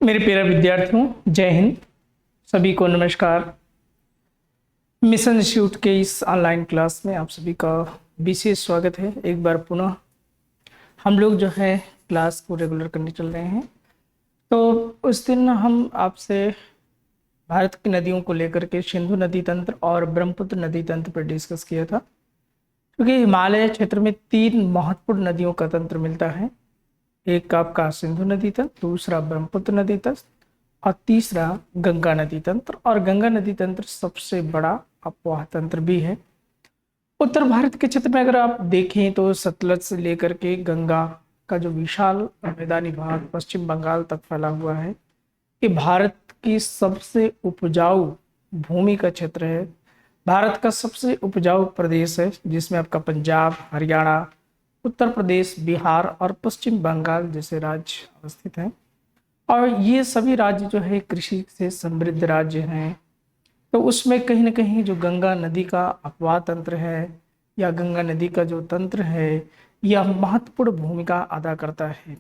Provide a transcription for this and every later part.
मेरे प्यारे विद्यार्थियों, जय हिंद। सभी को नमस्कार। मिशन इंस्टीट्यूट के इस ऑनलाइन क्लास में आप सभी का विशेष स्वागत है। एक बार पुनः हम लोग जो है क्लास को रेगुलर करने चल रहे हैं। तो उस दिन हम आपसे भारत की नदियों को लेकर के सिंधु नदी तंत्र और ब्रह्मपुत्र नदी तंत्र पर डिस्कस किया था, क्योंकि हिमालय क्षेत्र में 3 महत्वपूर्ण नदियों का तंत्र मिलता है। एक आपका सिंधु नदी तंत्र, दूसरा ब्रह्मपुत्र नदी तंत्र और तीसरा गंगा नदी तंत्र। और गंगा नदी तंत्र सबसे बड़ा अपवाह तंत्र भी है। उत्तर भारत के क्षेत्र में अगर आप देखें तो सतलज से लेकर के गंगा का जो विशाल मैदानी भाग पश्चिम बंगाल तक फैला हुआ है, ये भारत की सबसे उपजाऊ भूमि का क्षेत्र है। भारत का सबसे उपजाऊ प्रदेश है, जिसमें आपका पंजाब, हरियाणा, उत्तर प्रदेश, बिहार और पश्चिम बंगाल जैसे राज्य अवस्थित हैं। और ये सभी राज्य जो है कृषि से समृद्ध राज्य हैं। तो उसमें कहीं ना कहीं जो गंगा नदी का अपवाह तंत्र है या गंगा नदी का जो तंत्र है, यह महत्वपूर्ण भूमिका अदा करता है।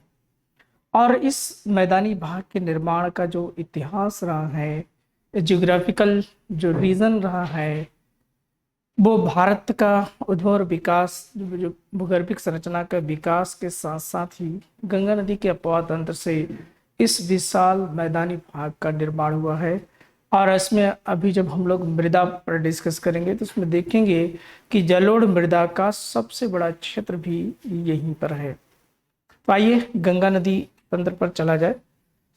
और इस मैदानी भाग के निर्माण का जो इतिहास रहा है, जियोग्राफिकल जो रीजन रहा है, वो भारत का उद्भव और विकास, जो भूगर्भिक संरचना का विकास के साथ साथ ही गंगा नदी के अपवाह तंत्र से इस विशाल मैदानी भाग का निर्माण हुआ है। और इसमें अभी जब हम लोग मृदा पर डिस्कस करेंगे तो उसमें देखेंगे कि जलोढ़ मृदा का सबसे बड़ा क्षेत्र भी यहीं पर है। तो आइए गंगा नदी तंत्र पर चला जाए।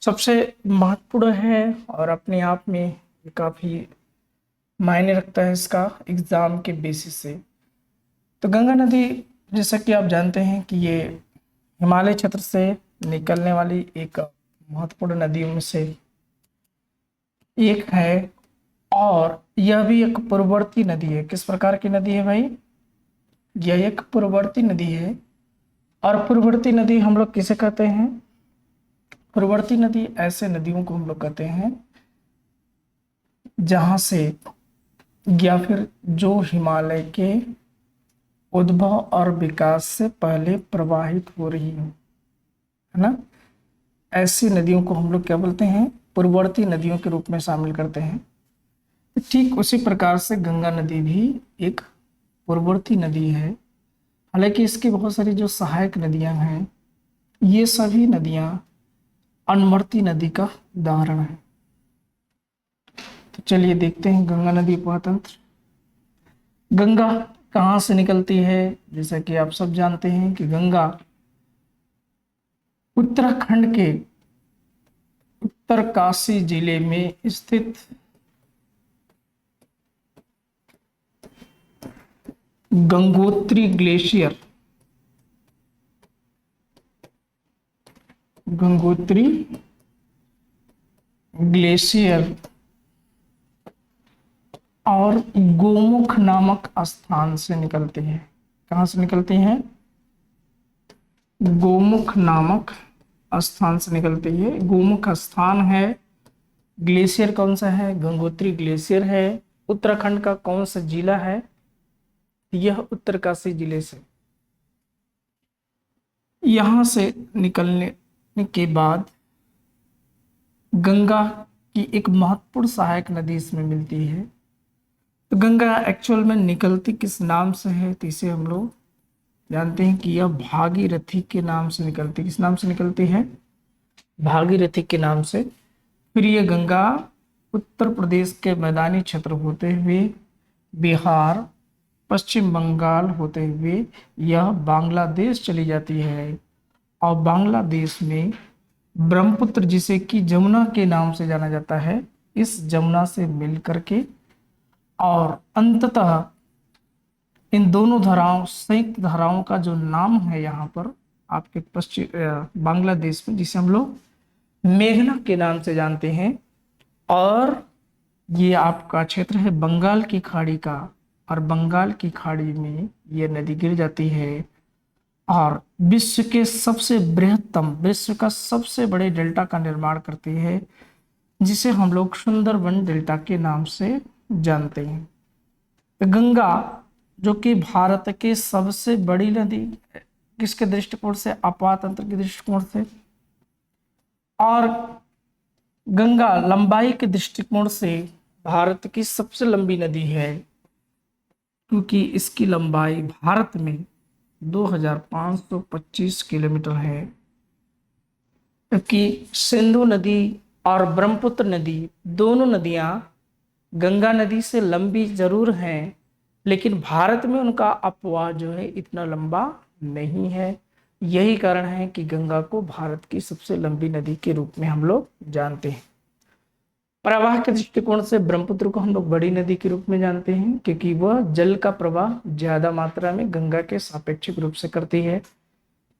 सबसे महत्वपूर्ण है और अपने आप में ये काफ़ी मायने रखता है इसका एग्ज़ाम के बेसिस से। तो गंगा नदी, जैसा कि आप जानते हैं कि ये हिमालय क्षेत्र से निकलने वाली एक महत्वपूर्ण नदियों में से एक है। और यह भी एक पूर्ववर्ती नदी है। किस प्रकार की नदी है भाई? यह एक पूर्ववर्ती नदी है। और पूर्ववर्ती नदी हम लोग किसे कहते हैं? पूर्ववर्ती नदी ऐसे नदियों को हम लोग कहते हैं जहां से या फिर जो हिमालय के उद्भव और विकास से पहले प्रवाहित हो रही हो, है ना। ऐसी नदियों को हम लोग क्या बोलते हैं? पूर्ववर्ती नदियों के रूप में शामिल करते हैं। ठीक उसी प्रकार से गंगा नदी भी एक पूर्ववर्ती नदी है। हालांकि इसकी बहुत सारी जो सहायक नदियां हैं, ये सभी नदियां अनवर्ती नदी का उदाहरण है। तो चलिए देखते हैं गंगा नदी उपवाह तंत्र। गंगा कहाँ से निकलती है? जैसा कि आप सब जानते हैं कि गंगा उत्तराखंड के उत्तरकाशी जिले में स्थित गंगोत्री ग्लेशियर और गोमुख नामक स्थान से निकलती है। कहाँ से निकलती हैं? गोमुख नामक स्थान से निकलती है। गोमुख स्थान है। ग्लेशियर कौन सा है? गंगोत्री ग्लेशियर है। उत्तराखंड का कौन सा जिला है? यह उत्तरकाशी जिले से। यहां से निकलने के बाद गंगा की एक महत्वपूर्ण सहायक नदी इसमें मिलती है। तो गंगा एक्चुअल में निकलती किस नाम से है? तो इसे हम लोग जानते हैं कि यह भागीरथी के नाम से निकलती। किस नाम से निकलती है? भागीरथी के नाम से। फिर यह गंगा उत्तर प्रदेश के मैदानी क्षेत्र होते हुए बिहार, पश्चिम बंगाल होते हुए यह बांग्लादेश चली जाती है। और बांग्लादेश में ब्रह्मपुत्र, जिसे कि जमुना के नाम से जाना जाता है, इस जमुना से मिल करके और अंततः इन दोनों धाराओं, संयुक्त धाराओं का जो नाम है यहाँ पर आपके पश्चिम बांग्लादेश में, जिसे हम लोग मेघना के नाम से जानते हैं। और ये आपका क्षेत्र है बंगाल की खाड़ी का। और बंगाल की खाड़ी में ये नदी गिर जाती है और विश्व के सबसे बृहत्तम, विश्व का सबसे बड़े डेल्टा का निर्माण करती है, जिसे हम लोग सुंदरबन डेल्टा के नाम से जानते हैं। तो गंगा, जो कि भारत के सबसे बड़ी नदी, किसके दृष्टिकोण से? अपवाह तंत्र के दृष्टिकोण से। और गंगा लंबाई के दृष्टिकोण से भारत की सबसे लंबी नदी है, क्योंकि इसकी लंबाई भारत में 2525 किलोमीटर है। क्योंकि सिंधु नदी और ब्रह्मपुत्र नदी दोनों नदियां गंगा नदी से लंबी जरूर हैं, लेकिन भारत में उनका अपवाह जो है इतना लंबा नहीं है। यही कारण है कि गंगा को भारत की सबसे लंबी नदी के रूप में हम लोग जानते हैं। प्रवाह के दृष्टिकोण से ब्रह्मपुत्र को हम लोग बड़ी नदी के रूप में जानते हैं, क्योंकि वह जल का प्रवाह ज्यादा मात्रा में गंगा के सापेक्षिक रूप से करती है।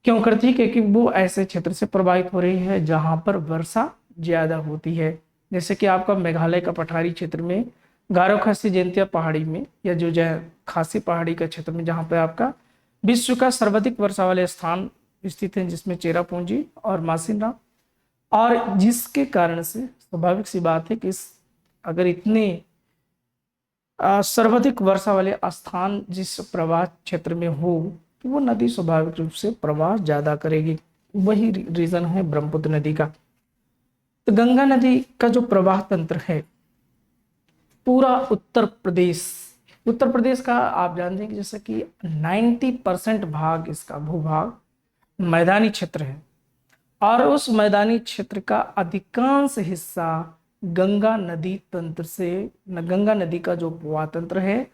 क्यों करती है? क्योंकि वो ऐसे क्षेत्र से प्रभावित हो रही है जहां पर वर्षा ज्यादा होती है। जैसे कि आपका मेघालय का पठारी क्षेत्र में गारो खासी जयंतिया पहाड़ी में, या जो खासी पहाड़ी का क्षेत्र में, जहाँ पे आपका विश्व का सर्वाधिक वर्षा वाले स्थान स्थित है, जिसमें चेरापूंजी और मासिनराम, और जिसके कारण से स्वाभाविक सी बात है कि अगर इतने सर्वाधिक वर्षा वाले स्थान जिस प्रवाह क्षेत्र में हो तो वो नदी स्वाभाविक रूप से प्रवाह ज्यादा करेगी। वही रीजन है ब्रह्मपुत्र नदी का। तो गंगा नदी का जो प्रवाह तंत्र है पूरा उत्तर प्रदेश का आप जानते हैं कि जैसे कि 90% भाग, इसका भूभाग मैदानी क्षेत्र है, और उस मैदानी क्षेत्र का अधिकांश हिस्सा गंगा नदी तंत्र से, गंगा नदी का जो प्रवाह तंत्र है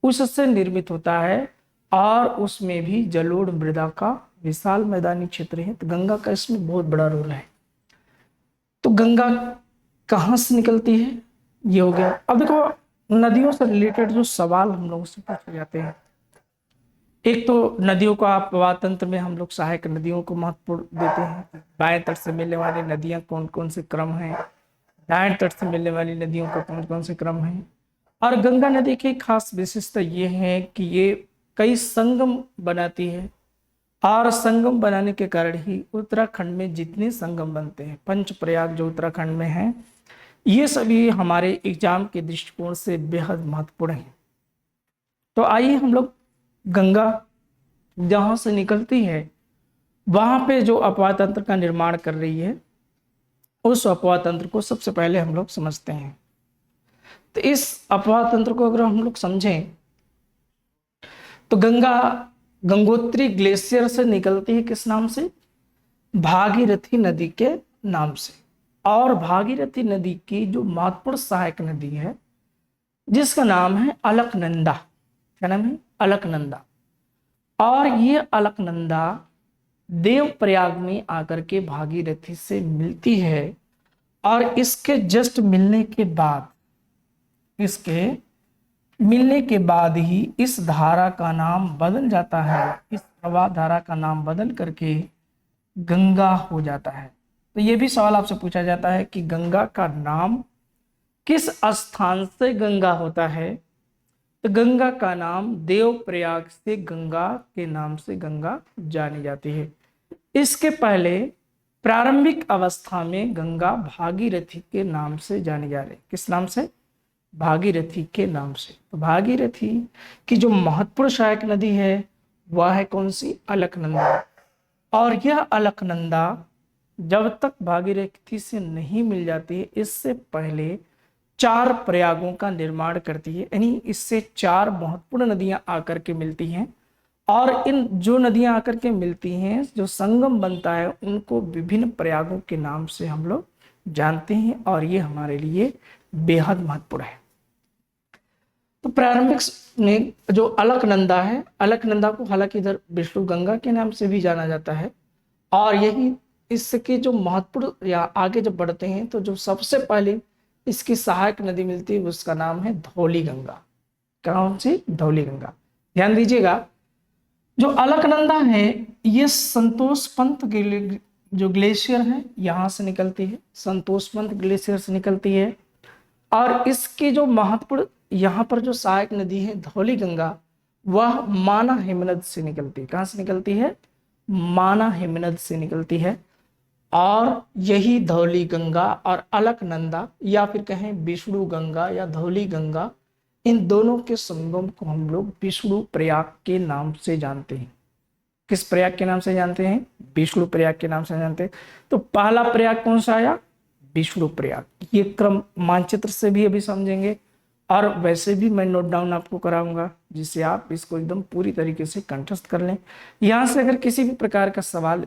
उससे निर्मित होता है, और उसमें भी जलोढ़ मृदा का विशाल मैदानी क्षेत्र है। तो गंगा का इसमें बहुत बड़ा रोल है। तो गंगा कहाँ से निकलती है, ये हो गया। अब देखो, नदियों से रिलेटेड जो सवाल हम लोगों से पूछे जाते हैं, एक तो नदियों का प्रवाह तंत्र में हम लोग सहायक नदियों को महत्वपूर्ण देते हैं। बाएं तट से मिलने वाली नदियां कौन कौन से क्रम हैं, दाएं तट से मिलने वाली नदियों का कौन कौन से क्रम हैं। और गंगा नदी की खास विशेषता ये है कि ये कई संगम बनाती है, और संगम बनाने के कारण ही उत्तराखंड में जितने संगम बनते हैं, पंचप्रयाग जो उत्तराखंड में है, ये सभी हमारे एग्जाम के दृष्टिकोण से बेहद महत्वपूर्ण है। तो आइए हम लोग गंगा जहां से निकलती है वहां पे जो अपवाह तंत्र का निर्माण कर रही है, उस अपवाह तंत्र को सबसे पहले हम लोग समझते हैं। तो इस अपवाह तंत्र को अगर हम लोग समझें तो गंगा गंगोत्री ग्लेशियर से निकलती है। किस नाम से? भागीरथी नदी के नाम से। और भागीरथी नदी की जो महत्वपूर्ण सहायक नदी है जिसका नाम है अलकनंदा। क्या नाम है? अलकनंदा। और ये अलकनंदा देवप्रयाग में आकर के भागीरथी से मिलती है, और इसके जस्ट मिलने के बाद ही इस धारा का नाम बदल जाता है। इस प्रवाह धारा का नाम बदल करके गंगा हो जाता है। तो ये भी सवाल आपसे पूछा जाता है कि गंगा का नाम किस स्थान से गंगा होता है। तो गंगा का नाम देवप्रयाग से गंगा के नाम से गंगा जानी जाती है। इसके पहले प्रारंभिक अवस्था में गंगा भागीरथी के नाम से जानी जा रही। किस नाम से? भागीरथी के नाम से। तो भागीरथी की जो महत्वपूर्ण सहायक नदी है वह है कौन सी? अलकनंदा। और यह अलकनंदा जब तक भागीरथी से नहीं मिल जाती है, इससे पहले 4 प्रयागों का निर्माण करती है। यानी इससे 4 महत्वपूर्ण नदियां आकर के मिलती हैं, और इन जो नदियां आकर के मिलती हैं, जो संगम बनता है, उनको विभिन्न प्रयागों के नाम से हम लोग जानते हैं, और ये हमारे लिए बेहद महत्वपूर्ण है। तो प्रारंभिक में जो अलकनंदा है, अलकनंदा को हालांकि इधर विष्णु गंगा के नाम से भी जाना जाता है, और यही इसके जो महत्वपूर्ण, या आगे जब बढ़ते हैं तो जो सबसे पहले इसकी सहायक नदी मिलती है उसका नाम है धौली गंगा। कौन सी? धौली गंगा। ध्यान दीजिएगा, जो अलकनंदा है ये संतोष पंत जो ग्लेशियर है यहाँ से निकलती है, संतोष पंत ग्लेशियर से निकलती है। और इसकी जो महत्वपूर्ण यहाँ पर जो सहायक नदी है धौली गंगा, वह माना हिमनद से निकलती है। कहाँ से निकलती है? माना हिमनद से निकलती है। और यही धौली गंगा और अलकनंदा, या फिर कहें विष्णु गंगा या धौली गंगा, इन दोनों के संगम को हम लोग विष्णु प्रयाग के नाम से जानते हैं। किस प्रयाग के नाम से जानते हैं? विष्णु प्रयाग के नाम से जानते हैं। तो पहला प्रयाग कौन सा आया? विष्णु प्रयाग। ये क्रम मानचित्र से भी अभी समझेंगे और वैसे भी मैं नोट डाउन आपको कराऊंगा, जिससे आप इसको एकदम पूरी तरीके से कंठस्थ कर लें। यहाँ से अगर किसी भी प्रकार का सवाल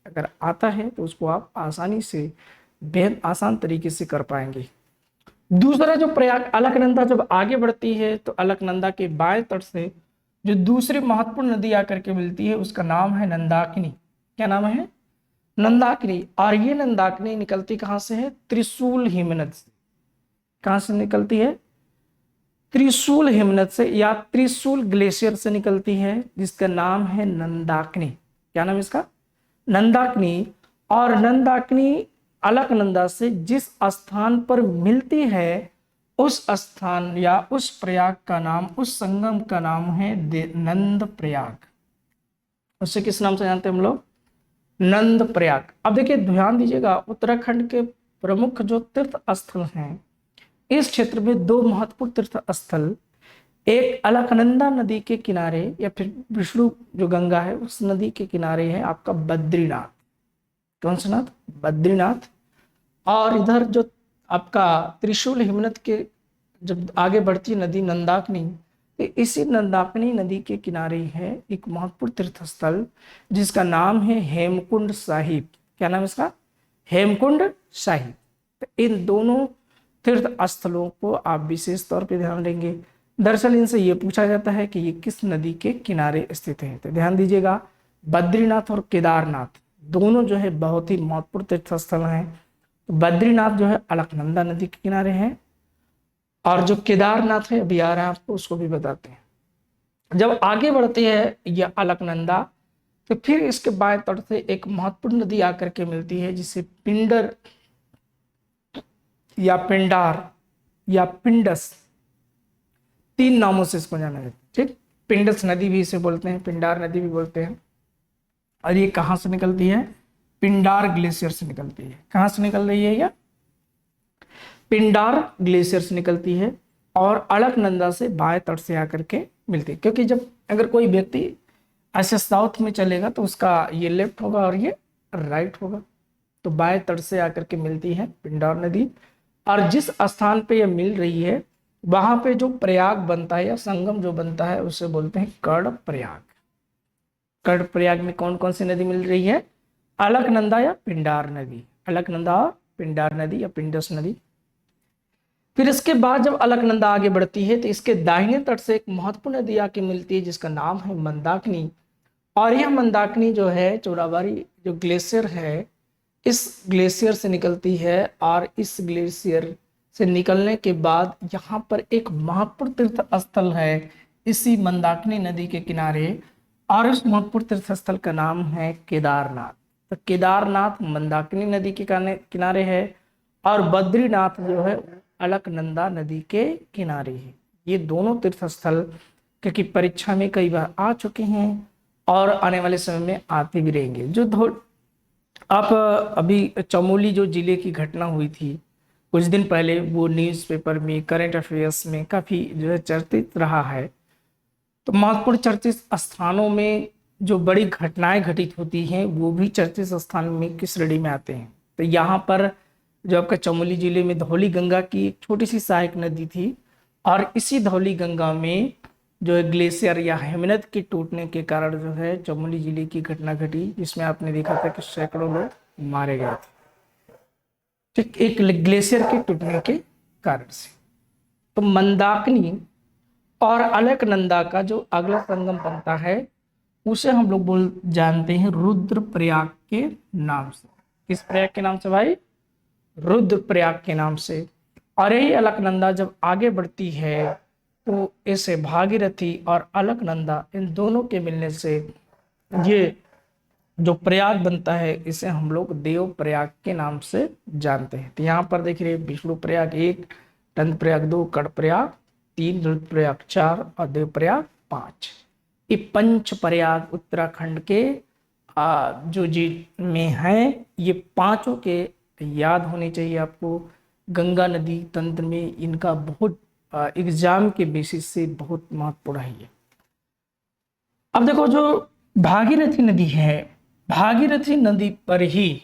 अगर आता है तो उसको आप आसानी से बेहद आसान तरीके से कर पाएंगे। दूसरा जो प्रयाग अलकनंदा जब आगे बढ़ती है तो अलकनंदा के बाएं तट से जो दूसरी महत्वपूर्ण नदी आकर के मिलती है उसका नाम है नंदाकिनी। क्या नाम है? नंदाकिनी। और ये नंदाकिनी निकलती कहाँ से है? त्रिशूल हिमनद से। कहाँ से निकलती है? त्रिशूल हिमनद से या त्रिशूल ग्लेशियर से निकलती है, जिसका नाम है नंदाकिनी। क्या नाम है इसका? नंदाकिनी। और नंदाकिनी अलकनंदा से जिस स्थान पर मिलती है उस स्थान या उस प्रयाग का नाम, उस संगम का नाम है नंद प्रयाग। उससे किस नाम से जानते हैं हम लोग? नंद प्रयाग। अब देखिए ध्यान दीजिएगा, उत्तराखंड के प्रमुख जो तीर्थ स्थल हैं, इस क्षेत्र में दो महत्वपूर्ण तीर्थ स्थल, एक अलकनंदा नदी के किनारे या फिर विष्णु जो गंगा है उस नदी के किनारे है आपका बद्रीनाथ। कौन सा नाथ? बद्रीनाथ। और इधर जो आपका त्रिशूल हिमनद के जब आगे बढ़ती नदी नंदाकिनी, तो इसी नंदाकिनी नदी के किनारे है एक महत्वपूर्ण तीर्थ स्थल जिसका नाम है हेमकुंड साहिब। क्या नाम है इसका? हेमकुंड साहिब। तो इन दोनों तीर्थ स्थलों को आप विशेष तौर पर ध्यान देंगे। दरअसल इनसे ये पूछा जाता है कि ये किस नदी के किनारे स्थित है। तो ध्यान दीजिएगा, बद्रीनाथ और केदारनाथ दोनों जो है बहुत ही महत्वपूर्ण तीर्थ स्थल हैं। तो बद्रीनाथ जो है अलकनंदा नदी के किनारे है, और जो केदारनाथ है अभी आ रहा है आपको, उसको भी बताते हैं। जब आगे बढ़ती है यह अलकनंदा तो फिर इसके बाएं तट से एक महत्वपूर्ण नदी आकर के मिलती है जिसे पिंडर या पिंडार या पिंडस, तीन नामों से इसको जाना जाता है। ठीक, पिंडस नदी भी इसे बोलते हैं, पिंडार नदी भी बोलते हैं। और ये कहाँ से निकलती है? पिंडार ग्लेशियर से निकलती है। कहाँ से निकल रही है? यह पिंडार ग्लेशियर से निकलती है और अलकनंदा से बाएं तट से आकर के मिलती है। क्योंकि जब अगर कोई व्यक्ति ऐसे साउथ में चलेगा तो उसका ये लेफ्ट होगा और ये राइट होगा, तो बाएं तट से आकर के मिलती है पिंडार नदी। और जिस स्थान पे यह मिल रही है वहां पे जो प्रयाग बनता है या संगम जो बनता है उसे बोलते हैं कर्णप्रयाग। कर्णप्रयाग में कौन कौन सी नदी मिल रही है? अलकनंदा या पिंडार नदी, अलकनंदा और पिंडार नदी या पिंडस नदी। फिर इसके बाद जब अलकनंदा आगे बढ़ती है तो इसके दाहिने तट से एक महत्वपूर्ण नदी आके मिलती है जिसका नाम है मंदाकिनी। और यह मंदाकिनी जो है चोराबाड़ी जो ग्लेशियर है, इस ग्लेशियर से निकलती है और इस ग्लेशियर से निकलने के बाद यहाँ पर एक महत्वपूर्ण तीर्थ स्थल है इसी मंदाकिनी नदी के किनारे, और इस महत्वपूर्ण तीर्थ स्थल का नाम है केदारनाथ। तो केदारनाथ मंदाकिनी नदी के किनारे है और बद्रीनाथ जो है अलकनंदा नदी के किनारे है। ये दोनों तीर्थ स्थल क्योंकि परीक्षा में कई बार आ चुके हैं और आने वाले समय में आते भी रहेंगे। जो आप अभी चमोली जो जिले की घटना हुई थी कुछ दिन पहले, वो न्यूज़पेपर में करंट अफेयर्स में काफ़ी जो है चर्चित रहा है। तो महत्वपूर्ण चर्चित स्थानों में जो बड़ी घटनाएं घटित होती हैं वो भी चर्चित स्थान में की श्रेणी में आते हैं। तो यहाँ पर जो आपका चमोली जिले में धौली गंगा की एक छोटी सी सहायक नदी थी और इसी धौली गंगा में जो है ग्लेशियर या हिमनद के टूटने के कारण जो है चमोली जिले की घटना घटी, जिसमें आपने देखा था कि सैकड़ों लोग मारे गए थे, ठीक, एक ग्लेशियर के टूटने के कारण से। तो मंदाकिनी और अलकनंदा का जो अगला संगम बनता है उसे हम लोग जानते हैं रुद्रप्रयाग के नाम से। किस प्रयाग के नाम से भाई? रुद्रप्रयाग के नाम से। और यही अलकनंदा जब आगे बढ़ती है तो इसे भागीरथी और अलकनंदा इन दोनों के मिलने से ये जो प्रयाग बनता है इसे हम लोग देव प्रयाग के नाम से जानते हैं। तो यहाँ पर देख रहे विष्णु प्रयाग 1, नंद प्रयाग 2, कर्णप्रयाग 3, रुद्रप्रयाग 4 और देव प्रयाग 5। ये पंच प्रयाग उत्तराखंड के जो जी में है, ये पांचों के याद होने चाहिए आपको। गंगा नदी तंत्र में इनका बहुत एग्जाम के बेसिस से बहुत महत्वपूर्ण है ये। अब देखो जो भागीरथी नदी है, भागीरथी नदी पर ही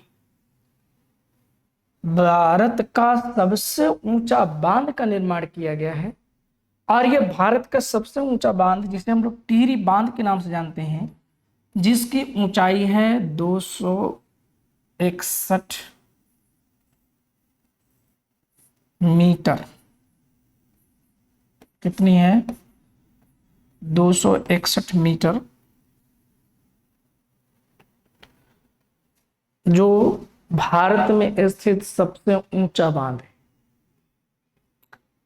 भारत का सबसे ऊंचा बांध का निर्माण किया गया है। और यह भारत का सबसे ऊंचा बांध, जिसे हम लोग टिहरी बांध के नाम से जानते हैं, जिसकी ऊंचाई है 261 मीटर। कितनी है? 261 मीटर, जो भारत में स्थित सबसे ऊंचा बांध है।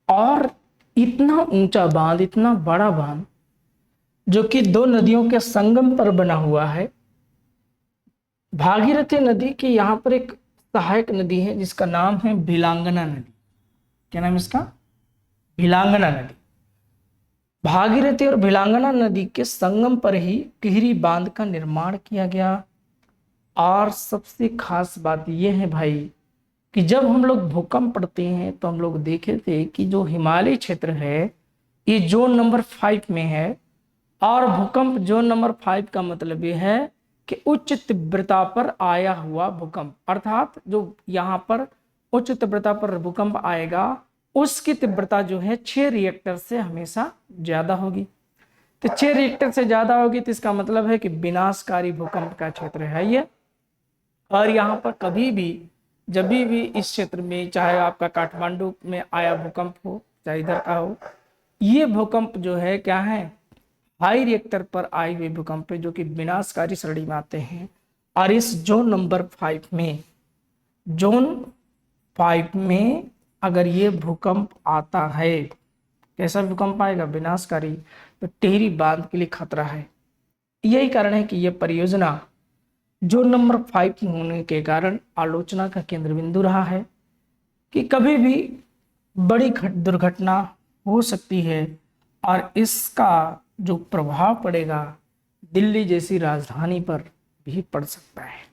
और इतना ऊंचा बांध, इतना बड़ा बांध, जो कि दो नदियों के संगम पर बना हुआ है। भागीरथी नदी की यहाँ पर एक सहायक नदी है जिसका नाम है भिलांगना नदी। क्या नाम है इसका? भिलांगना नदी। भागीरथी और भिलांगना नदी के संगम पर ही टिहरी बांध का निर्माण किया गया। और सबसे खास बात यह है भाई कि जब हम लोग भूकंप पड़ते हैं तो हम लोग देखे थे कि जो हिमालय क्षेत्र है ये जोन नंबर 5 में है। और भूकंप जोन नंबर 5 का मतलब ये है कि उच्च तीव्रता पर आया हुआ भूकंप, अर्थात जो यहाँ पर उच्च तीव्रता पर भूकंप आएगा उसकी तीव्रता जो है 6 रिएक्टर से हमेशा ज्यादा होगी। तो 6 रिएक्टर से ज्यादा होगी तो इसका मतलब है कि विनाशकारी भूकंप का क्षेत्र है ये। और यहाँ पर कभी भी, जब भी इस क्षेत्र में, चाहे आपका काठमांडू में आया भूकंप हो, चाहे इधर का हो, ये भूकंप जो है क्या है? हाई रिएक्टर पर आई हुई भूकंप है, जो कि विनाशकारी श्रेणी में आते हैं। और इस जोन नंबर 5 में, जोन 5 में अगर ये भूकंप आता है, कैसा भूकंप आएगा? विनाशकारी। तो टिहरी बांध के लिए खतरा है। यही कारण है कि यह परियोजना जोन नंबर 5 होने के कारण आलोचना का केंद्र बिंदु रहा है कि कभी भी बड़ी दुर्घटना हो सकती है और इसका जो प्रभाव पड़ेगा दिल्ली जैसी राजधानी पर भी पड़ सकता है।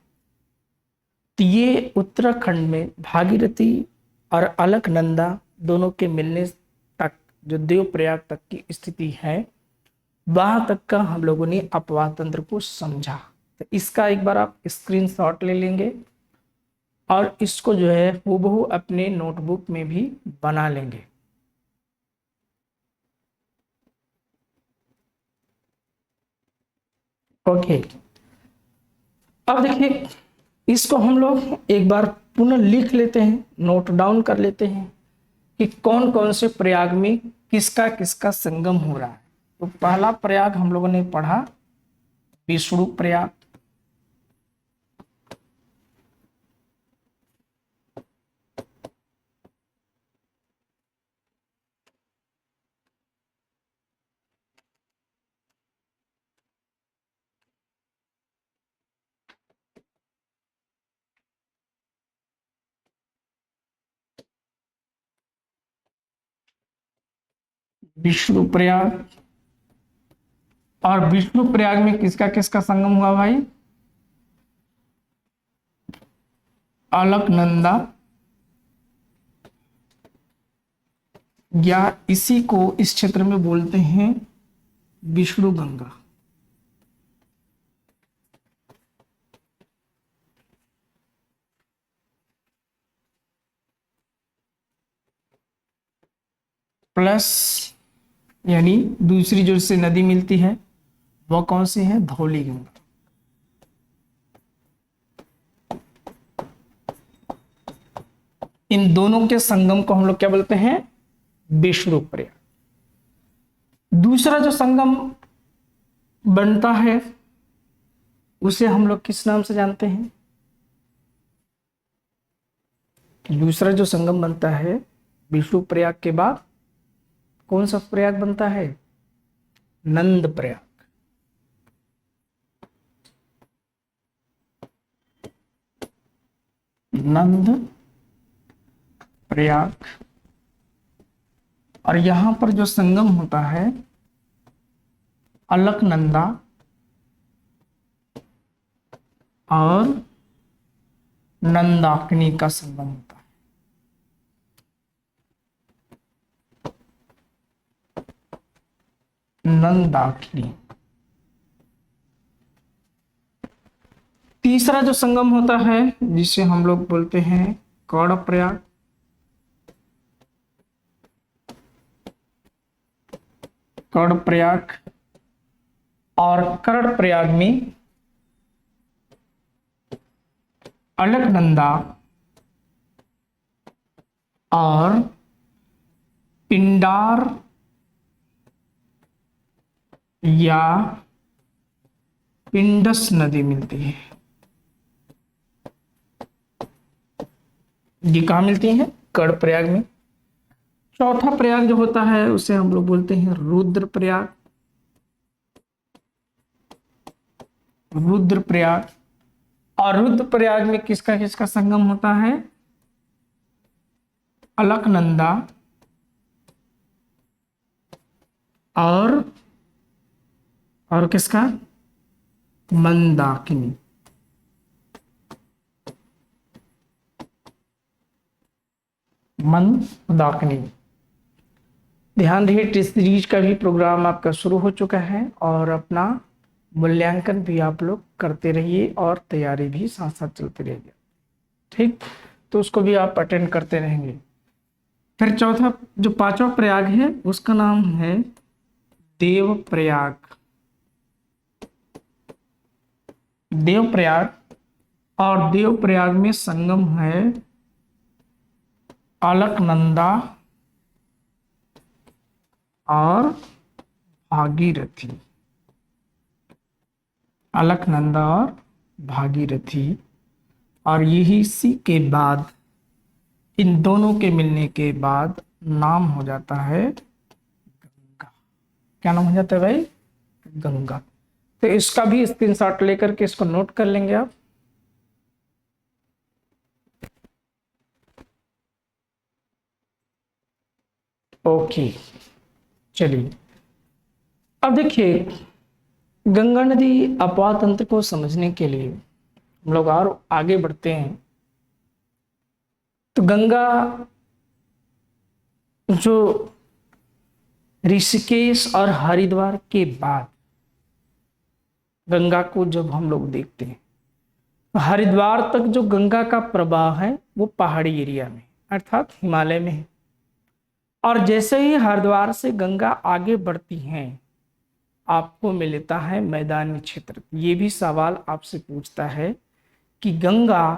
तो ये उत्तराखंड में भागीरथी और अलकनंदा दोनों के मिलने तक जो देवप्रयाग तक की स्थिति है, वहां तक का हम लोगों ने अपवाह तंत्र को समझा। तो इसका एक बार आप स्क्रीनशॉट ले लेंगे और इसको जो है हूबहू अपने नोटबुक में भी बना लेंगे। ओके, अब देखिए इसको हम लोग एक बार पुनः लिख लेते हैं, नोट डाउन कर लेते हैं कि कौन कौन से प्रयाग में किसका किसका संगम हो रहा है। तो पहला प्रयाग हम लोगों ने पढ़ा विष्णु प्रयाग, विष्णु प्रयाग। और विष्णु प्रयाग में किसका किसका संगम हुआ भाई? अलकनंदा, या इसी को इस क्षेत्र में बोलते हैं विष्णु गंगा। प्लस यानी दूसरी जो से नदी मिलती है वो कौन सी है? धौली गंगा। इन दोनों के संगम को हम लोग क्या बोलते हैं? विष्णु प्रयाग। दूसरा जो संगम बनता है उसे हम लोग किस नाम से जानते हैं? दूसरा जो संगम बनता है विष्णु प्रयाग के बाद कौन सा प्रयाग बनता है? नंद प्रयाग। नंद प्रयाग। और यहां पर जो संगम होता है अलकनंदा और नंदाकिनी का संगम होता है। नंदाकिनी। तीसरा जो संगम होता है जिसे हम लोग बोलते हैं कर्णप्रयाग, कर्णप्रयाग और कर्णप्रयाग में अलकनंदा और पिंडार या पिंडस नदी मिलती है। ये कहाँ मिलती है? कर्णप्रयाग में। चौथा प्रयाग जो होता है उसे हम लोग बोलते हैं रुद्रप्रयाग, रुद्रप्रयाग। और रुद्रप्रयाग में किसका किसका संगम होता है? अलकनंदा और किसका? मंदाकिनी। मंदाकिनी। ध्यान रहे, टेस्ट सीरीज का भी प्रोग्राम आपका शुरू हो चुका है और अपना मूल्यांकन भी आप लोग करते रहिए और तैयारी भी साथ साथ चलती रहेगी। ठीक, तो उसको भी आप अटेंड करते रहेंगे। फिर चौथा जो पांचवा प्रयाग है उसका नाम है देवप्रयाग। देवप्रयाग, और देवप्रयाग में संगम है अलकनंदा और भागीरथी। अलकनंदा और भागीरथी। और यही इसी के बाद, इन दोनों के मिलने के बाद नाम हो जाता है गंगा। क्या नाम हो जाता है भाई? गंगा। तो इसका भी स्क्रीनशॉट लेकर के इसको नोट कर लेंगे आप। ओके, चलिए अब देखिए, गंगा नदी अपवाह तंत्र को समझने के लिए हम लोग और आगे बढ़ते हैं। तो गंगा जो ऋषिकेश और हरिद्वार के बाद गंगा को जब हम लोग देखते हैं तो हरिद्वार तक जो गंगा का प्रवाह है वो पहाड़ी एरिया में अर्थात हिमालय में है। और जैसे ही हरिद्वार से गंगा आगे बढ़ती हैं आपको मिलता है मैदानी क्षेत्र। ये भी सवाल आपसे पूछता है कि गंगा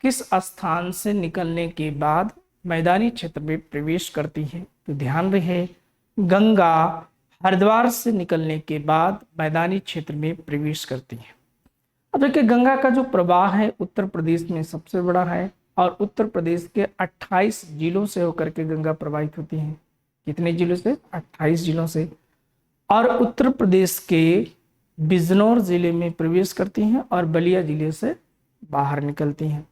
किस स्थान से निकलने के बाद मैदानी क्षेत्र में प्रवेश करती है। तो ध्यान रहे, गंगा हरिद्वार से निकलने के बाद मैदानी क्षेत्र में प्रवेश करती है। अब देखिए, गंगा का जो प्रवाह है उत्तर प्रदेश में सबसे बड़ा है और उत्तर प्रदेश के 28 जिलों से होकर के गंगा प्रवाहित होती है। कितने जिलों से? 28 जिलों से। और उत्तर प्रदेश के बिजनौर जिले में प्रवेश करती हैं और बलिया जिले से बाहर निकलती हैं।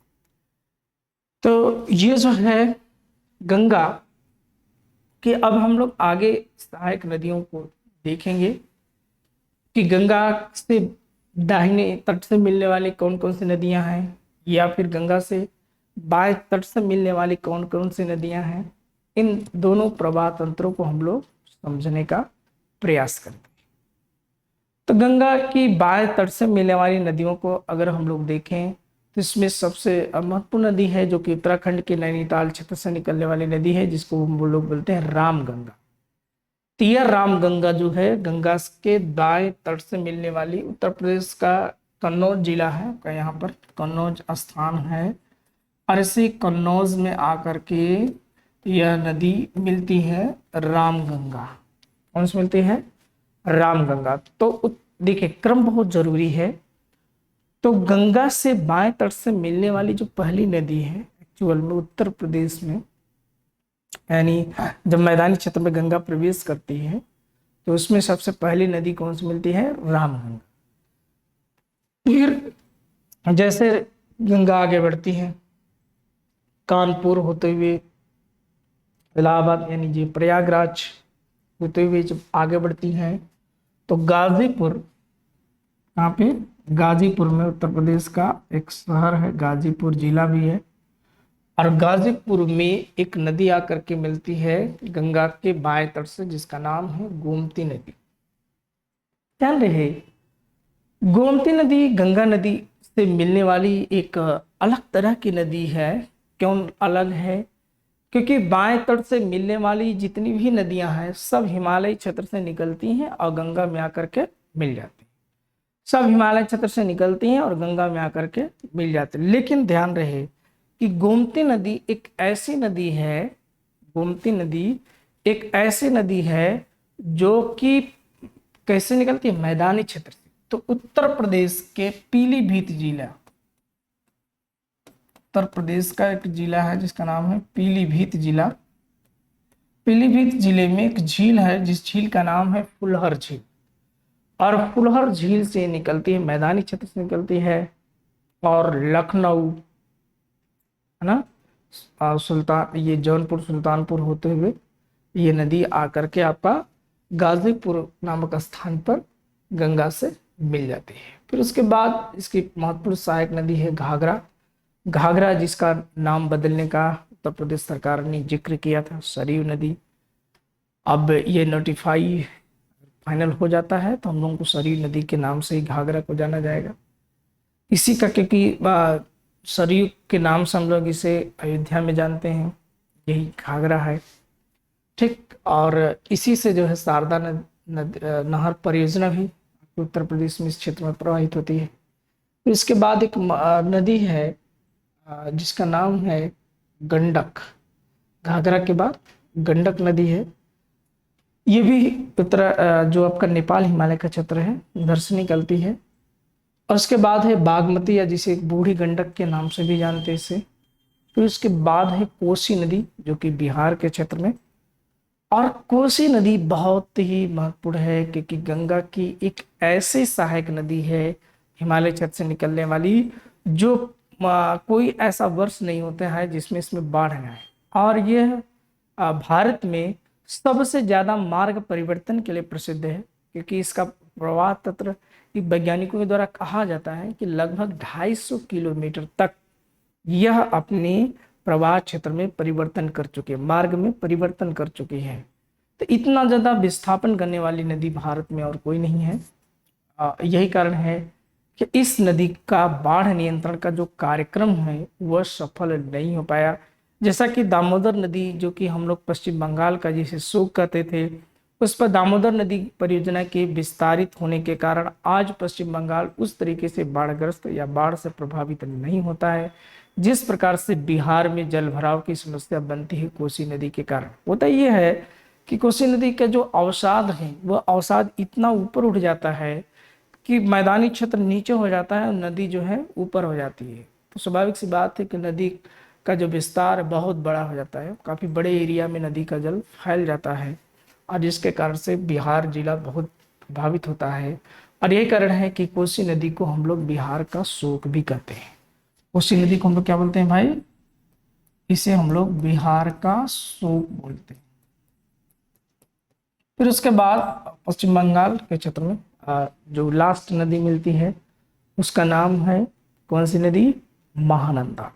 तो ये जो है गंगा कि अब हम लोग आगे सहायक नदियों को देखेंगे कि गंगा से दाहिने तट से मिलने वाली कौन कौन सी नदियां हैं या फिर गंगा से बाएं तट से मिलने वाली कौन कौन सी नदियां हैं। इन दोनों प्रवाह तंत्रों को हम लोग समझने का प्रयास करते हैं। तो गंगा की बाएं तट से मिलने वाली नदियों को अगर हम लोग देखें तो इसमें सबसे महत्वपूर्ण नदी है जो कि उत्तराखंड के नैनीताल क्षेत्र से निकलने वाली नदी है जिसको हम लोग बोलते हैं रामगंगा। तो यह रामगंगा जो है गंगा के दाएं तट से मिलने वाली उत्तर प्रदेश का कन्नौज जिला है का यहाँ पर कन्नौज स्थान है और इसी कन्नौज में आकर के यह नदी मिलती है रामगंगा। कौन सी मिलती है? रामगंगा। तो देखिए क्रम बहुत जरूरी है। तो गंगा से बाएं तट से मिलने वाली जो पहली नदी है एक्चुअल में उत्तर प्रदेश में, यानी जब मैदानी क्षेत्र में गंगा प्रवेश करती है तो उसमें सबसे पहली नदी कौन सी मिलती है? रामगंगा। फिर जैसे गंगा आगे बढ़ती है कानपुर होते हुए इलाहाबाद यानी जी प्रयागराज होते हुए जब आगे बढ़ती हैं तो गाजीपुर, यहाँ पे गाजीपुर में उत्तर प्रदेश का एक शहर है, गाजीपुर जिला भी है। और गाजीपुर में एक नदी आकर के मिलती है गंगा के बाएं तट से जिसका नाम है गोमती नदी। ध्यान रहे, गोमती नदी गंगा नदी से मिलने वाली एक अलग तरह की नदी है क्यों अलग है? क्योंकि बाएं तट से मिलने वाली जितनी भी नदियां हैं सब हिमालय क्षेत्र से निकलती हैं और गंगा में आकर के मिल जाती हैं। सब हिमालय क्षेत्र से निकलती हैं और गंगा में आकर के मिल जाती हैं। लेकिन ध्यान रहे कि गोमती नदी एक ऐसी नदी है, गोमती नदी एक ऐसी नदी है जो कि कैसे निकलती है? मैदानी क्षेत्र से। तो उत्तर प्रदेश के पीलीभीत जिला, उत्तर प्रदेश का एक जिला है जिसका नाम है पीलीभीत जिला। पीलीभीत जिले में एक झील है जिस झील का नाम है फुलहर झील, और फुलहर झील से निकलती है, मैदानी क्षेत्र से निकलती है, और लखनऊ है ना, सुल्तान, ये जौनपुर सुल्तानपुर होते हुए ये नदी आकर के आपका गाजीपुर नामक स्थान पर गंगा से मिल जाती है। फिर उसके बाद इसकी महत्वपूर्ण सहायक नदी है घाघरा। घाघरा जिसका नाम बदलने का उत्तर प्रदेश सरकार ने जिक्र किया था, सरयू नदी। अब ये नोटिफाई फाइनल हो जाता है तो हम लोगों को सरयू नदी के नाम से ही घाघरा को जाना जाएगा। इसी का, क्योंकि सरयू के नाम से हम लोग इसे अयोध्या में जानते हैं, यही घाघरा है, ठीक। और इसी से जो है शारदा नहर परियोजना भी उत्तर प्रदेश में इस क्षेत्र में प्रवाहित होती है। फिर इसके बाद एक नदी है जिसका नाम है गंडक। घाघरा के बाद गंडक नदी है, ये भी जो आपका नेपाल हिमालय का क्षेत्र है उधर से निकलती है। और उसके बाद है बागमती, या जिसे बूढ़ी गंडक के नाम से भी जानते हैं इसे। फिर उसके बाद है कोसी नदी जो कि बिहार के क्षेत्र में। और कोसी नदी बहुत ही महत्वपूर्ण है क्योंकि गंगा की एक ऐसी सहायक नदी है हिमालय क्षेत्र से निकलने वाली, जो कोई ऐसा वर्ष नहीं होता है जिसमें इसमें बाढ़ न आए। और यह भारत में सबसे ज्यादा मार्ग परिवर्तन के लिए प्रसिद्ध है, क्योंकि इसका प्रवाह तंत्र वैज्ञानिकों के द्वारा कहा जाता है कि लगभग 250 किलोमीटर तक यह अपने प्रवाह क्षेत्र में परिवर्तन कर चुके हैं, मार्ग में परिवर्तन कर चुकी है। तो इतना ज्यादा विस्थापन करने वाली नदी भारत में और कोई नहीं है। यही कारण है कि इस नदी का बाढ़ नियंत्रण का जो कार्यक्रम है वह सफल नहीं हो पाया। जैसा कि दामोदर नदी, जो कि हम लोग पश्चिम बंगाल का जिसे शोक कहते थे, उस पर दामोदर नदी परियोजना के विस्तारित होने के कारण आज पश्चिम बंगाल उस तरीके से बाढ़ग्रस्त या बाढ़ से प्रभावित नहीं होता है जिस प्रकार से बिहार में जल भराव की समस्या बनती है कोसी नदी के कारण। होता यह है कि कोसी नदी का जो अवसाद है वह अवसाद इतना ऊपर उठ जाता है कि मैदानी क्षेत्र नीचे हो जाता है और नदी जो है ऊपर हो जाती है। तो स्वाभाविक सी बात है कि नदी का जो विस्तार बहुत बड़ा हो जाता है, काफ़ी बड़े एरिया में नदी का जल फैल जाता है, और जिसके कारण से बिहार जिला बहुत प्रभावित होता है। और यही कारण है कि कोसी नदी को हम लोग बिहार का शोक भी कहते हैं। कोसी नदी को हम लोग क्या बोलते हैं भाई? इसे हम लोग बिहार का शोक बोलते हैं। फिर उसके बाद पश्चिम बंगाल के क्षेत्र में जो लास्ट नदी मिलती है उसका नाम है, कौन सी नदी? महानंदा,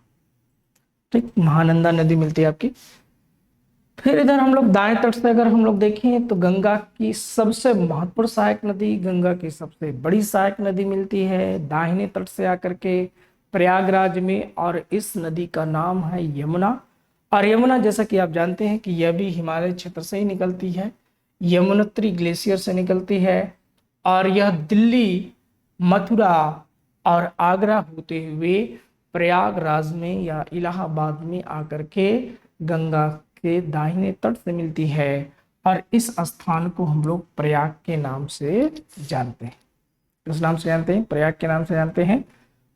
ठीक, महानंदा नदी मिलती है आपकी। फिर इधर हम लोग दाएं तट से अगर हम लोग देखें तो गंगा की सबसे महत्वपूर्ण सहायक नदी, गंगा की सबसे बड़ी सहायक नदी मिलती है दाहिने तट से आकर के प्रयागराज में, और इस नदी का नाम है यमुना। और यमुना जैसा कि आप जानते हैं कि यह भी हिमालय क्षेत्र से ही निकलती है, यमुनोत्री ग्लेशियर से निकलती है, और यह दिल्ली, मथुरा और आगरा होते हुए प्रयागराज में या इलाहाबाद में आकर के गंगा के दाहिने तट से मिलती है। और इस स्थान को हम लोग प्रयाग के नाम से जानते हैं। किस नाम से जानते हैं? प्रयाग के नाम से जानते हैं।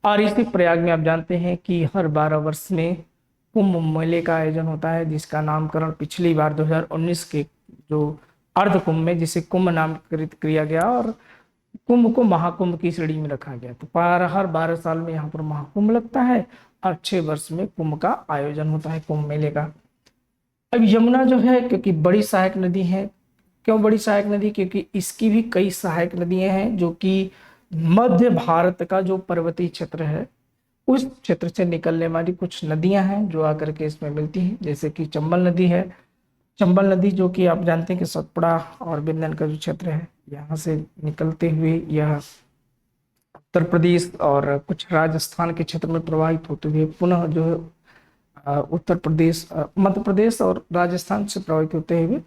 और इसी प्रयाग में आप जानते हैं कि हर 12 वर्ष में कुंभ मेले का आयोजन होता है, जिसका नामकरण पिछली बार 2019 के जो अर्ध कुंभ में, जिसे कुंभ नामकरण किया गया और कुंभ को महाकुंभ की श्रेणी में रखा गया। तो हर 12 साल में यहाँ पर महाकुंभ लगता है और 6 वर्ष में कुंभ का आयोजन होता है, कुंभ मेले का। अब यमुना जो है, क्योंकि बड़ी सहायक नदी है। क्यों बड़ी सहायक नदी? क्योंकि इसकी भी कई सहायक नदियां हैं जो कि मध्य भारत का जो पर्वतीय क्षेत्र है उस क्षेत्र से निकलने वाली कुछ नदियां हैं जो आकर के इसमें मिलती हैं। जैसे कि चंबल नदी है, चंबल नदी जो कि आप जानते हैं कि सतपुड़ा और बिंदन का जो क्षेत्र है यहाँ से निकलते हुए यह उत्तर प्रदेश और कुछ राजस्थान के क्षेत्र में प्रवाहित होते हुए पुनः जो उत्तर प्रदेश, मध्य प्रदेश और राजस्थान से प्रभावित होते हुए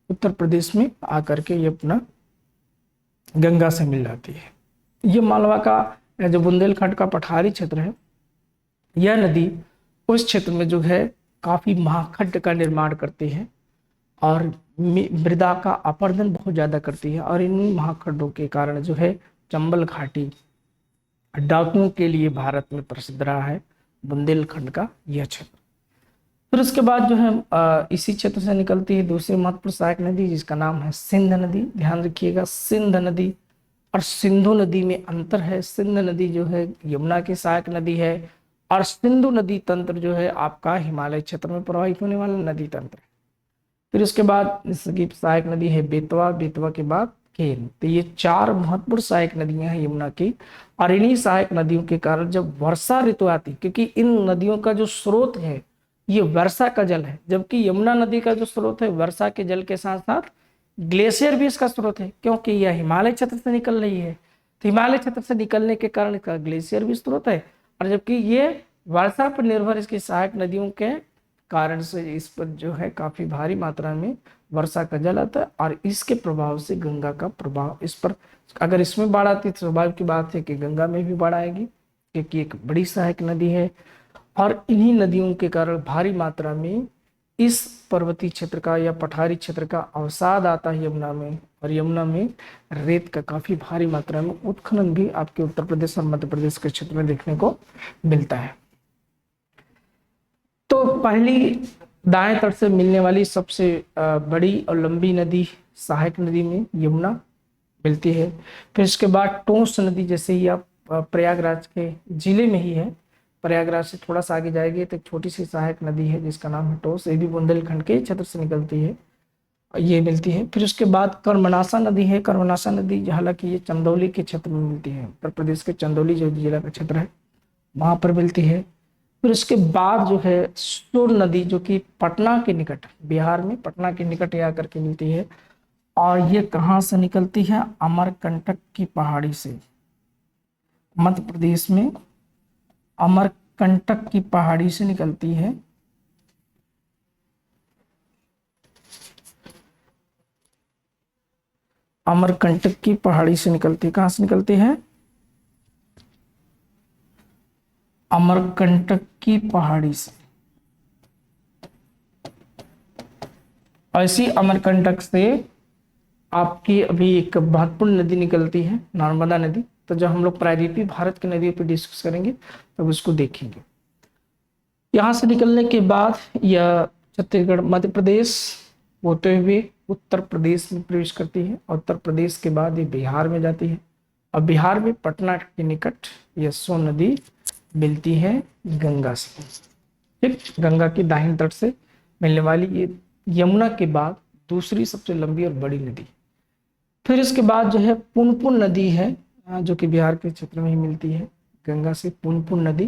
उत्तर प्रदेश में आकर के ये अपना गंगा से मिल जाती है। ये मालवा का जो बुंदेलखंड का पठारी क्षेत्र है, यह नदी उस क्षेत्र में जो है काफी महाखड्ड का निर्माण करती है और मृदा का अपरदन बहुत ज्यादा करती है, और इन महाखड्डों के कारण जो है चंबल घाटी डाकुओं के लिए भारत में प्रसिद्ध रहा है बुंदेलखंड का यह क्षेत्र। फिर उसके बाद जो है इसी क्षेत्र से निकलती है दूसरी महत्वपूर्ण सहायक नदी, जिसका नाम है सिंध नदी। ध्यान रखिएगा, सिंध नदी और सिंधु नदी में अंतर है। सिंध नदी जो है यमुना की सहायक नदी है, और सिंधु नदी तंत्र जो है आपका हिमालय क्षेत्र में प्रवाहित होने वाला नदी तंत्र है। फिर उसके बाद इसकी सहायक नदी है बेतवा, बेतवा के बाद केन। तो ये 4 महत्वपूर्ण सहायक नदियां हैं यमुना की, और इन्हीं सहायक नदियों के कारण जब वर्षा ऋतु आती, क्योंकि इन नदियों का जो स्रोत है ये वर्षा का जल है, जबकि यमुना नदी का जो स्रोत है वर्षा के जल के साथ साथ ग्लेशियर भी इसका स्रोत है, क्योंकि यह हिमालय क्षेत्र से निकल रही है। तो हिमालय क्षेत्र से निकलने के कारण इसका ग्लेशियर भी स्रोत है, और जबकि ये वर्षा पर निर्भर इसकी सहायक नदियों के कारण से इस पर जो है काफी भारी मात्रा में वर्षा का जल आता है, और इसके प्रभाव से गंगा का प्रभाव इस पर, अगर इसमें बाढ़ आती तो स्वाभाविक की बात है कि गंगा में भी बाढ़ आएगी, क्योंकि एक बड़ी सहायक नदी है। और इन्हीं नदियों के कारण भारी मात्रा में इस पर्वतीय क्षेत्र का या पठारी क्षेत्र का अवसाद आता है यमुना में, और यमुना में रेत का काफी भारी मात्रा में उत्खनन भी आपके उत्तर प्रदेश और मध्य प्रदेश के क्षेत्र में देखने को मिलता है। तो पहली दाएं तट से मिलने वाली सबसे बड़ी और लंबी नदी सहायक नदी में यमुना मिलती है। फिर इसके बाद टोंस नदी, जैसे ही आप प्रयागराज के जिले में ही है, प्रयागराज से थोड़ा सा आगे जाएंगे तो एक छोटी सी सहायक नदी है जिसका नाम है टोंस, ये भी बुंदेलखंड के क्षेत्र से निकलती है, ये मिलती है। फिर उसके बाद कर्मनाशा नदी है। कर्मनाशा नदी हालांकि ये चंदौली के क्षेत्र में मिलती है, उत्तर प्रदेश के चंदौली जो जिला का क्षेत्र है वहां पर मिलती है। फिर उसके बाद जो है सुर नदी, जो कि पटना के निकट, बिहार में पटना के निकट आकर के मिलती है, और ये कहाँ से निकलती है? अमरकंटक की पहाड़ी से, मध्य प्रदेश में अमरकंटक की पहाड़ी से निकलती है। अमरकंटक की पहाड़ी से निकलती है। कहां से निकलती है? अमरकंटक की पहाड़ी से। ऐसी अमरकंटक से आपकी अभी एक महत्वपूर्ण नदी निकलती है, नर्मदा नदी। तो जब हम लोग प्रायद्वीपीय भारत की नदियों पर डिस्कस करेंगे तब उसको देखेंगे। यहाँ से निकलने के बाद यह छत्तीसगढ़, मध्य प्रदेश होते हुए उत्तर प्रदेश में प्रवेश करती है, और उत्तर प्रदेश के बाद ये बिहार में जाती है, और बिहार में पटना के निकट यह सोन नदी मिलती है गंगा से। ठीक, गंगा की दाहिने तट से मिलने वाली ये यमुना के बाद दूसरी सबसे लंबी और बड़ी नदी। फिर इसके बाद जो है पुनपुन नदी है, जो कि बिहार के क्षेत्र में ही मिलती है गंगा से, पुनपुन नदी।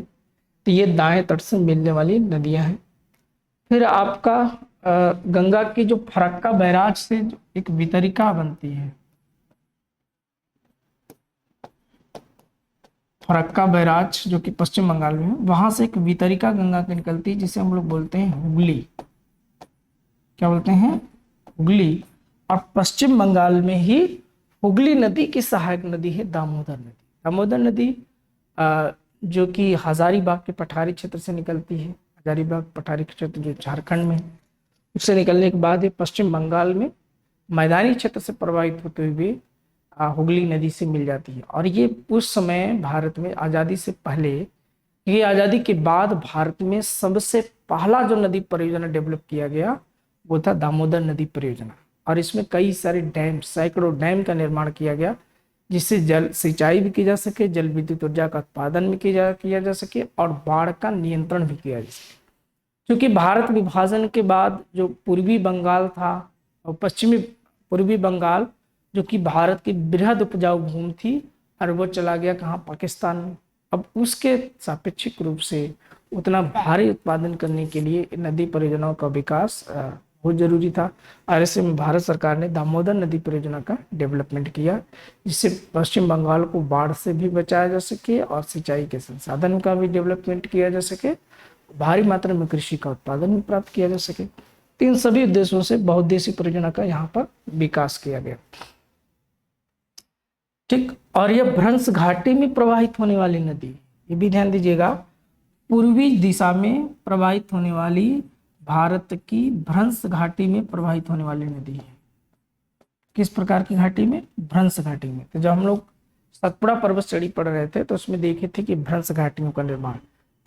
तो ये दाएं तट से मिलने वाली नदियां हैं। फिर आपका गंगा की जो फरक्का बैराज से जो एक वितरिका बनती है, फरक्का बैराज जो कि पश्चिम बंगाल में है, वहां से एक वितरिका गंगा की निकलती है जिसे हम लोग बोलते हैं हुगली। क्या बोलते हैं? हुगली। और पश्चिम बंगाल में ही हुगली नदी की सहायक नदी है दामोदर नदी। दामोदर नदी जो कि हजारीबाग के पठारी क्षेत्र से निकलती है, हजारीबाग पठारी क्षेत्र जो झारखंड में, उससे निकलने के बाद ये पश्चिम बंगाल में मैदानी क्षेत्र से प्रवाहित होते हुए हुगली नदी से मिल जाती है। और ये उस समय भारत में आज़ादी से पहले, ये आज़ादी के बाद भारत में सबसे पहला जो नदी परियोजना डेवलप किया गया वो था दामोदर नदी परियोजना। और इसमें कई सारे डैम, सैकड़ों डैम का निर्माण किया गया, जिससे जल सिंचाई भी की जा सके, जल विद्युत ऊर्जा का उत्पादन भी किया जा सके, और बाढ़ का नियंत्रण भी किया जा सके। क्योंकि भारत विभाजन के बाद जो पूर्वी बंगाल था और पश्चिमी पूर्वी बंगाल, जो कि भारत की बृहद उपजाऊ भूमि थी, और वो चला गया कहाँ? पाकिस्तान में। अब उसके सापेक्षिक रूप से उतना भारी उत्पादन करने के लिए नदी परियोजनाओं का विकास बहुत जरूरी था, और ऐसे में भारत सरकार ने दामोदर नदी परियोजना का डेवलपमेंट किया, जिससे पश्चिम बंगाल को बाढ़ से भी बचाया जा सके और सिंचाई के संसाधन का भी डेवलपमेंट किया जा सके, भारी मात्रा में कृषि का उत्पादन भी प्राप्त किया जा सके। तो इन सभी उद्देश्यों से बहुउद्देशीय परियोजना का यहाँ पर विकास किया गया। ठीक, और यह भ्रंश घाटी में प्रवाहित होने वाली नदी, ये भी ध्यान दीजिएगा, पूर्वी दिशा में प्रवाहित होने वाली भारत की भ्रंश घाटी में प्रवाहित होने वाली नदी है। किस प्रकार की घाटी में? भ्रंश घाटी में। तो जब हम लोग सतपुड़ा पर्वत श्रेणी पढ़ रहे थे तो उसमें देखे थे कि भ्रंश घाटियों का निर्माण,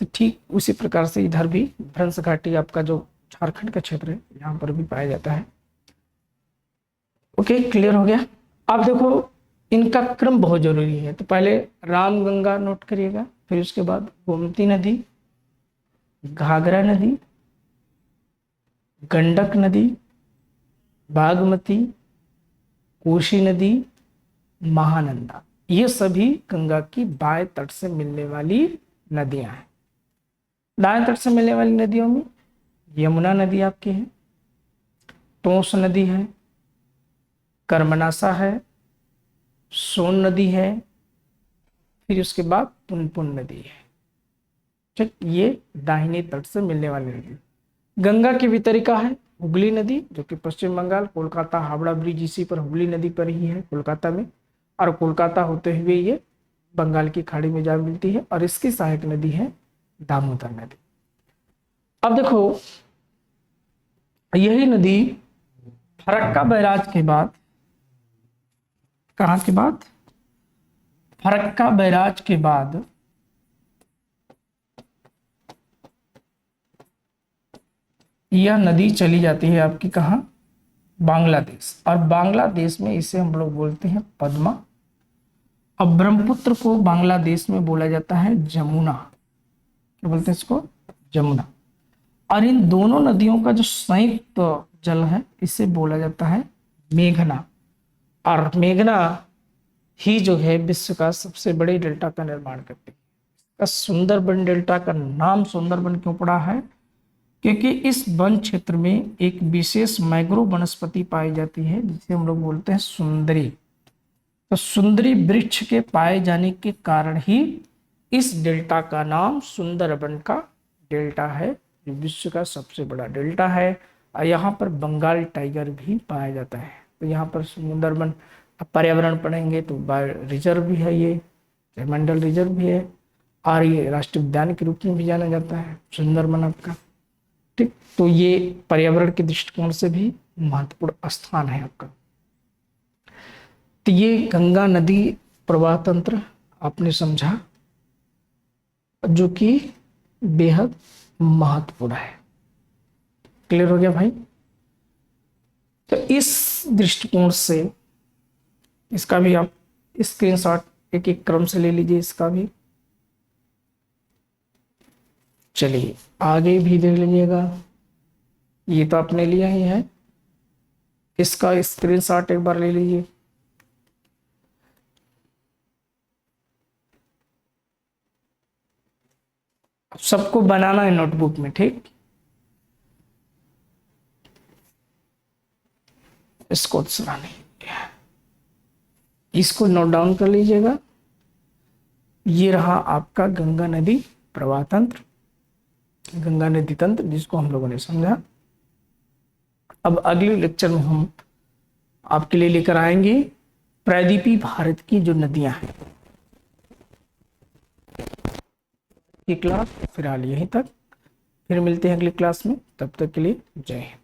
तो ठीक उसी प्रकार से इधर भी भ्रंश घाटी आपका जो झारखंड का क्षेत्र है यहाँ पर भी पाया जाता है। ओके, क्लियर हो गया। अब देखो इनका क्रम बहुत जरूरी है। तो पहले रामगंगा नोट करिएगा, फिर उसके बाद गोमती नदी, घाघरा नदी, गंडक नदी, बागमती, कोसी नदी, महानंदा, ये सभी गंगा की बाएं तट से मिलने वाली नदियां हैं। दाएं तट से मिलने वाली नदियों में यमुना नदी आपकी है, टोंस नदी है, कर्मनासा है, सोन नदी है, फिर उसके बाद पुनपुन नदी है। ठीक, ये दाहिने तट से मिलने वाली नदी। गंगा की वितरिका है हुगली नदी, जो कि पश्चिम बंगाल, कोलकाता, हावड़ा ब्रिज इसी पर हुगली नदी पर ही है कोलकाता में, और कोलकाता होते हुए ये बंगाल की खाड़ी में जा मिलती है। और इसकी सहायक नदी है दामोदर नदी। अब देखो यही नदी फरक्का बैराज के बाद, कहाँ के बाद? फरक्का बैराज के बाद यह नदी चली जाती है आपकी कहाँ? बांग्लादेश। और बांग्लादेश में इसे हम लोग बोलते हैं पद्मा। अब ब्रह्मपुत्र को बांग्लादेश में बोला जाता है जमुना। क्या बोलते हैं इसको? जमुना। और इन दोनों नदियों का जो संयुक्त जल है इसे बोला जाता है मेघना। और मेघना ही जो है विश्व का सबसे बड़े डेल्टा का निर्माण करती है। सुंदरबन डेल्टा का नाम सुंदरबन क्यों पड़ा है? क्योंकि इस वन क्षेत्र में एक विशेष मैग्रो वनस्पति पाई जाती है जिसे हम लोग बोलते हैं सुंदरी। तो सुंदरी वृक्ष के पाए जाने के कारण ही इस डेल्टा का नाम सुंदरबन का डेल्टा है, जो विश्व का सबसे बड़ा डेल्टा है। और यहाँ पर बंगाल टाइगर भी पाया जाता है। तो यहाँ पर सुंदरबन, अब पर्यावरण पढ़ेंगे तो बायो रिजर्व भी है, ये मंडल रिजर्व भी है, और ये राष्ट्रीय उद्यान के रूप में भी जाना जाता है सुंदरबन आपका। ठीक, तो ये पर्यावरण के दृष्टिकोण से भी महत्वपूर्ण स्थान है आपका। तो ये गंगा नदी प्रवाह तंत्र आपने समझा, जो कि बेहद महत्वपूर्ण है। क्लियर हो गया भाई? तो इस दृष्टिकोण से इसका भी आप स्क्रीनशॉट एक एक क्रम से ले लीजिए इसका भी। चलिए आगे भी देख लीजिएगा, ये तो आपने लिया ही है, इसका स्क्रीनशॉट एक बार ले लीजिए। सबको बनाना है नोटबुक में, ठीक? इसको नहीं, इसको नोट डाउन कर लीजिएगा। ये रहा आपका गंगा नदी प्रवाह तंत्र, गंगा नदी तंत्र, जिसको हम लोगों ने समझा। अब अगले लेक्चर में हम आपके लिए लेकर आएंगे प्रायद्वीपीय भारत की जो नदियां हैं। ये क्लास फिलहाल यहीं तक, फिर मिलते हैं अगली क्लास में। तब तक के लिए जय हिंद।